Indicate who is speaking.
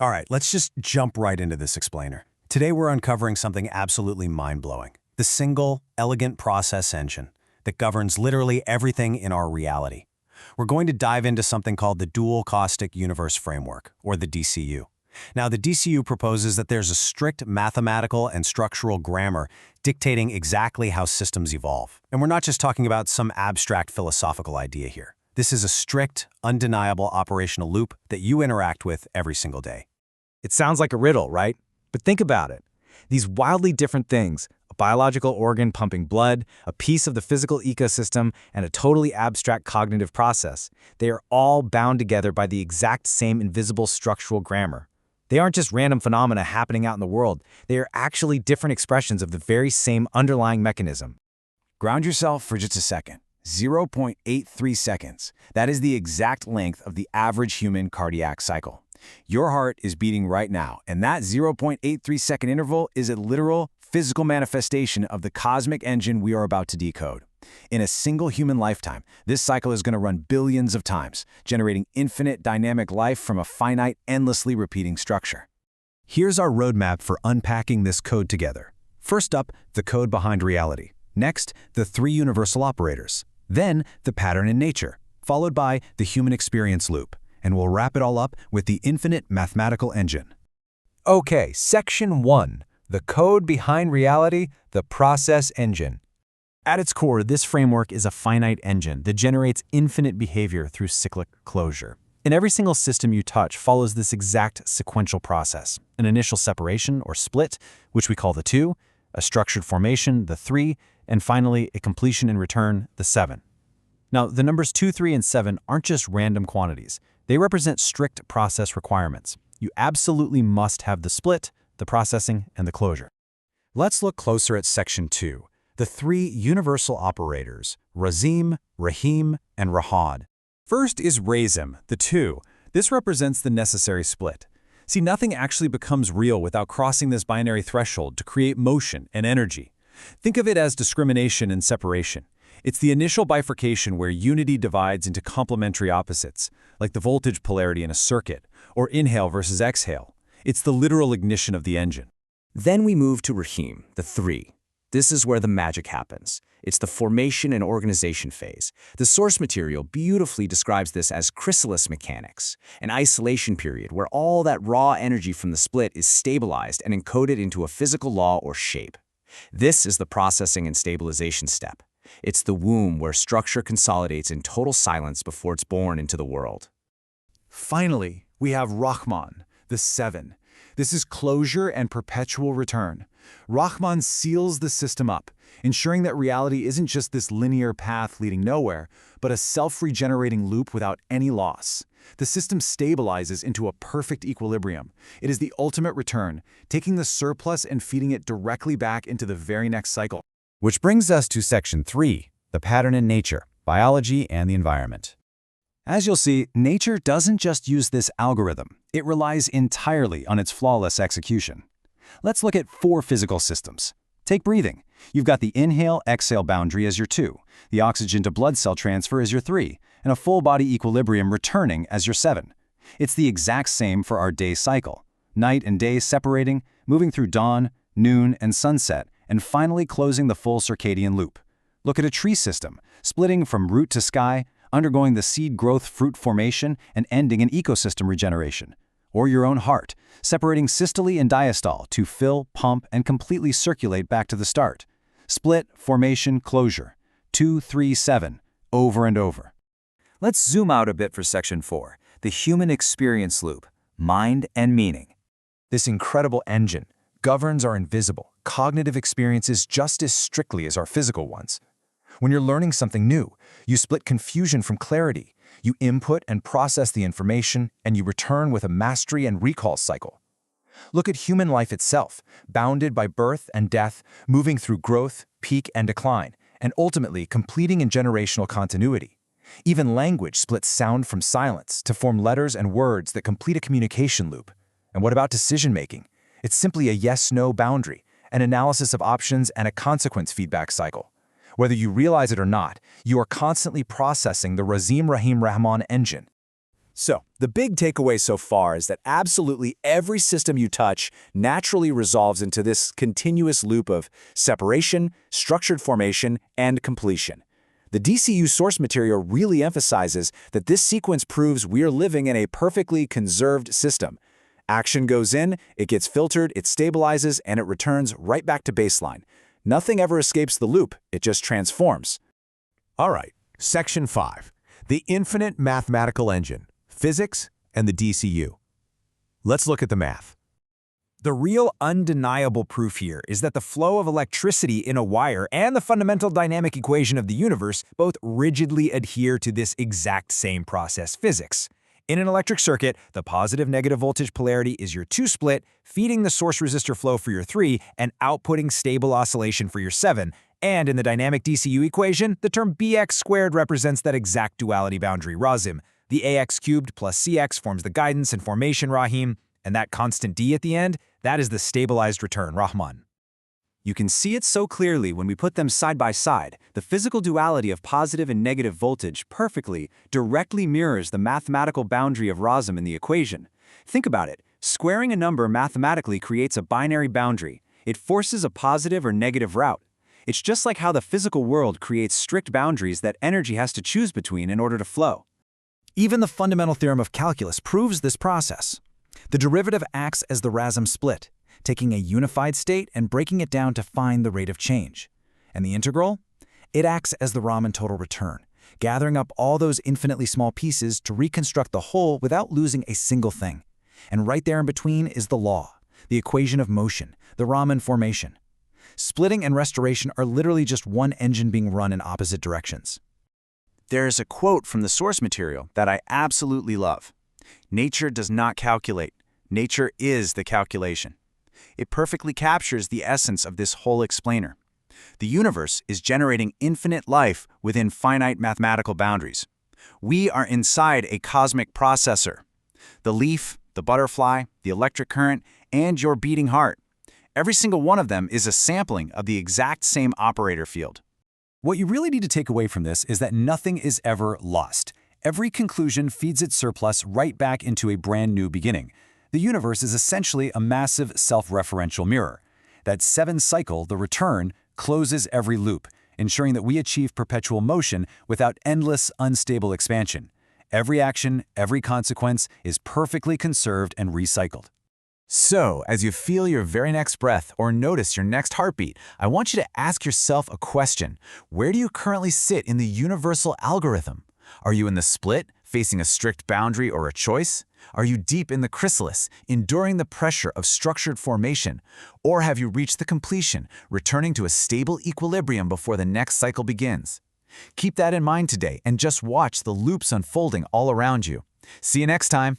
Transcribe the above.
Speaker 1: All right, let's just jump right into this explainer. Today we're uncovering something absolutely mind-blowing. The single, elegant process engine that governs literally everything in our reality. We're going to dive into something called the Dual Caustic Universe Framework, or the DCU. Now, the DCU proposes that there's a strict mathematical and structural grammar dictating exactly how systems evolve. And we're not just talking about some abstract philosophical idea here. This is a strict, undeniable operational loop that you interact with every single day.
Speaker 2: It sounds like a riddle, right? But think about it. These wildly different things, a biological organ pumping blood, a piece of the physical ecosystem, and a totally abstract cognitive process, they are all bound together by the exact same invisible structural grammar. They aren't just random phenomena happening out in the world. They are actually different expressions of the very same underlying mechanism.
Speaker 3: Ground yourself for just a second. 0.83 seconds. That is the exact length of the average human cardiac cycle. Your heart is beating right now, and that 0.83-second interval is a literal, physical manifestation of the cosmic engine we are about to decode. In a single human lifetime, this cycle is going to run billions of times, generating infinite dynamic life from a finite, endlessly repeating structure.
Speaker 1: Here's our roadmap for unpacking this code together. First up, the code behind reality. Next, the three universal operators. Then, the pattern in nature, followed by the human experience loop. And we'll wrap it all up with the infinite mathematical engine.
Speaker 2: Okay, Section 1. The code behind reality, the process engine. At its core, this framework is a finite engine that generates infinite behavior through cyclic closure. And every single system you touch follows this exact sequential process. An initial separation or split, which we call the 2, a structured formation, the 3, and finally a completion and return, the 7. Now, the numbers 2, 3, and 7 aren't just random quantities. They represent strict process requirements. You absolutely must have the split, the processing, and the closure.
Speaker 1: Let's look closer at Section 2, the three universal operators, Razim, Rahim, and Rahmān. First is Razim, the 2. This represents the necessary split. See, nothing actually becomes real without crossing this binary threshold to create motion and energy. Think of it as discrimination and separation. It's the initial bifurcation where unity divides into complementary opposites, like the voltage polarity in a circuit, or inhale versus exhale. It's the literal ignition of the engine.
Speaker 4: Then we move to Rahim, the 3. This is where the magic happens. It's the formation and organization phase. The source material beautifully describes this as chrysalis mechanics, an isolation period where all that raw energy from the split is stabilized and encoded into a physical law or shape. This is the processing and stabilization step. It's the womb where structure consolidates in total silence before it's born into the world.
Speaker 3: Finally, we have Rahmān, the 7. This is closure and perpetual return. Rahmān seals the system up, ensuring that reality isn't just this linear path leading nowhere, but a self-regenerating loop without any loss. The system stabilizes into a perfect equilibrium. It is the ultimate return, taking the surplus and feeding it directly back into the very next cycle.
Speaker 1: Which brings us to Section 3, the pattern in nature, biology, and the environment. As you'll see, nature doesn't just use this algorithm. It relies entirely on its flawless execution. Let's look at 4 physical systems. Take breathing. You've got the inhale-exhale boundary as your 2, the oxygen-to-blood cell transfer as your 3, and a full-body equilibrium returning as your 7. It's the exact same for our day cycle. Night and day separating, moving through dawn, noon, and sunset, and finally closing the full circadian loop. Look at a tree system, splitting from root to sky, undergoing the seed growth fruit formation, and ending in ecosystem regeneration. Or your own heart, separating systole and diastole to fill, pump, and completely circulate back to the start. Split, formation, closure. 2, 3, 7, over and over.
Speaker 2: Let's zoom out a bit for Section 4, the human experience loop, mind and meaning. This incredible engine governs our invisible, cognitive experiences just as strictly as our physical ones. When you're learning something new, you split confusion from clarity. You input and process the information, and you return with a mastery and recall cycle. Look at human life itself, bounded by birth and death, moving through growth, peak, and decline, and ultimately completing in generational continuity. Even language splits sound from silence to form letters and words that complete a communication loop. And what about decision-making? It's simply a yes-no boundary, an analysis of options, and a consequence feedback cycle. Whether you realize it or not, you are constantly processing the Razim Rahim Rahmān engine.
Speaker 3: So, the big takeaway so far is that absolutely every system you touch naturally resolves into this continuous loop of separation, structured formation, and completion. The DCU source material really emphasizes that this sequence proves we are living in a perfectly conserved system. Action goes in, it gets filtered, it stabilizes, and it returns right back to baseline. Nothing ever escapes the loop, it just transforms.
Speaker 5: All right, Section 5, the infinite mathematical engine, physics and the DCU. Let's look at the math.
Speaker 2: The real undeniable proof here is that the flow of electricity in a wire and the fundamental dynamic equation of the universe both rigidly adhere to this exact same process physics. In an electric circuit, the positive-negative voltage polarity is your 2 split, feeding the source resistor flow for your 3, and outputting stable oscillation for your 7. And in the dynamic DCU equation, the term bx squared represents that exact duality boundary, Razim. The ax cubed plus cx forms the guidance and formation, Rahim, and that constant d at the end, that is the stabilized return, Rahmān.
Speaker 1: You can see it so clearly when we put them side by side. The physical duality of positive and negative voltage perfectly, directly mirrors the mathematical boundary of Razim in the equation. Think about it. Squaring a number mathematically creates a binary boundary. It forces a positive or negative route. It's just like how the physical world creates strict boundaries that energy has to choose between in order to flow.
Speaker 2: Even the fundamental theorem of calculus proves this process. The derivative acts as the Razim split, taking a unified state and breaking it down to find the rate of change. And the integral? It acts as the Rahmān total return, gathering up all those infinitely small pieces to reconstruct the whole without losing a single thing. And right there in between is the law, the equation of motion, the Rahmān formation. Splitting and restoration are literally just one engine being run in opposite directions.
Speaker 1: There is a quote from the source material that I absolutely love. Nature does not calculate. Nature is the calculation. It perfectly captures the essence of this whole explainer. The universe is generating infinite life within finite mathematical boundaries. We are inside a cosmic processor. The leaf, the butterfly, the electric current, and your beating heart. Every single one of them is a sampling of the exact same operator field.
Speaker 2: What you really need to take away from this is that nothing is ever lost. Every conclusion feeds its surplus right back into a brand new beginning. The universe is essentially a massive self-referential mirror. That 7 cycle, the return, closes every loop, ensuring that we achieve perpetual motion without endless, unstable expansion. Every action, every consequence is perfectly conserved and recycled.
Speaker 3: So, as you feel your very next breath or notice your next heartbeat, I want you to ask yourself a question. Where do you currently sit in the universal algorithm? Are you in the split, facing a strict boundary or a choice? Are you deep in the chrysalis, enduring the pressure of structured formation? Or have you reached the completion, returning to a stable equilibrium before the next cycle begins? Keep that in mind today and just watch the loops unfolding all around you. See you next time.